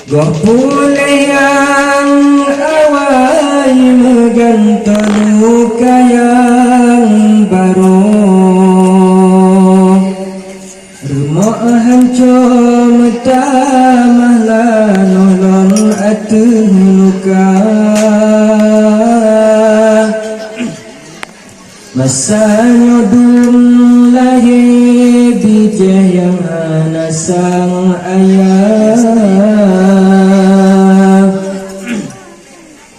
Goh pulih yang awal menggantung luka yang baru. Rumah hancur metamah lanolon atuh luka. Masanya dum lahir bijah yang ana sang ayah.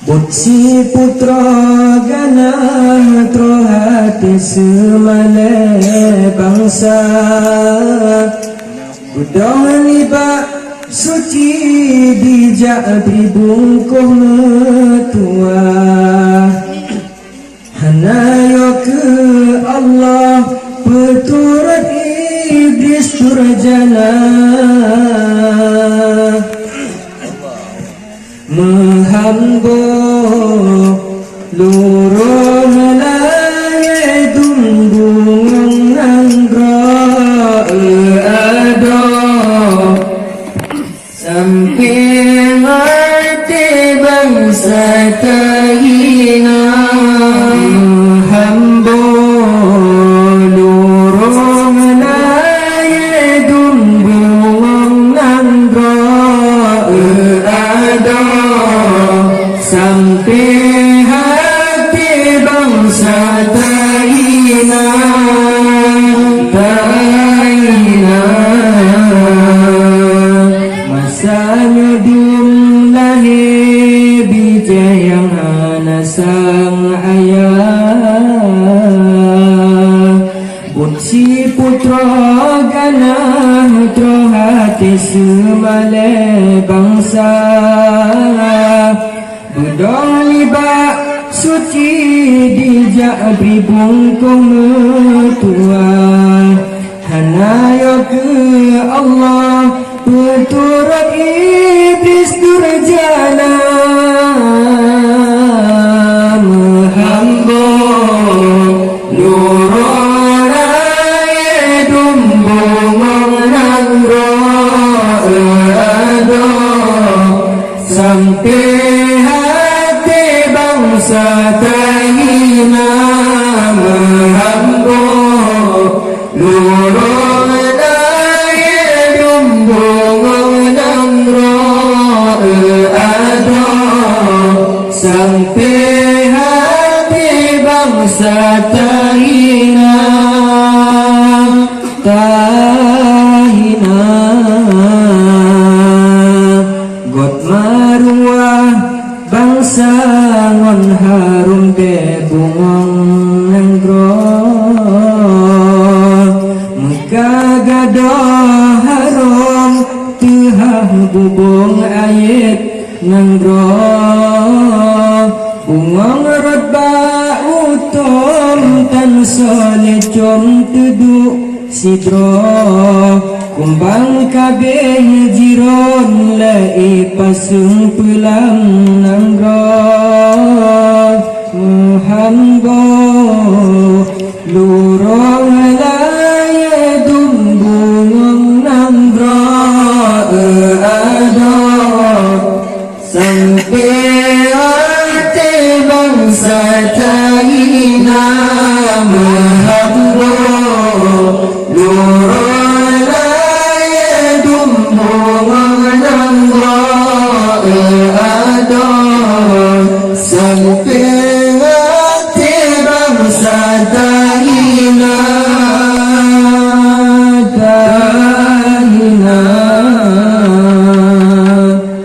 Butsi putra ganang tro hati semale bangsa. Budong liba suci dijak pribungkuh metua. Hanayo ke Allah peturut iblis durjana. Menghambo luruh laye dumbung anggra ado sampai mati bangsa terhina. Menghambo luruh laye dumbung anggra ado sampai hati bangsa terhina. Masanya dum lahir bijah yang ana sang ayah. Butsi putra ganang tro hati semale bangsa. Budong liba suci dijak pribungkuh metua. Hanayo ke Allah peturut iblis durjana. Menghambo luruh laye dumbung anggra ado sampai hati bangsa terhina. Menghambo luruh laye dumbung anggra ado sampai hati bangsa terhina. Tahina got maruah bangsa ngon harum de bungong nanggro. Megagado harum tuhah bubung ayat nanggro. Bungong rodba utom tan sole com tuduk sidro. Kumbang kabeh jiron lai pasung pulang nanggro. Menghambo luruh laye dumbung nanggro ado sampai hati bangsa terhina. Menghambo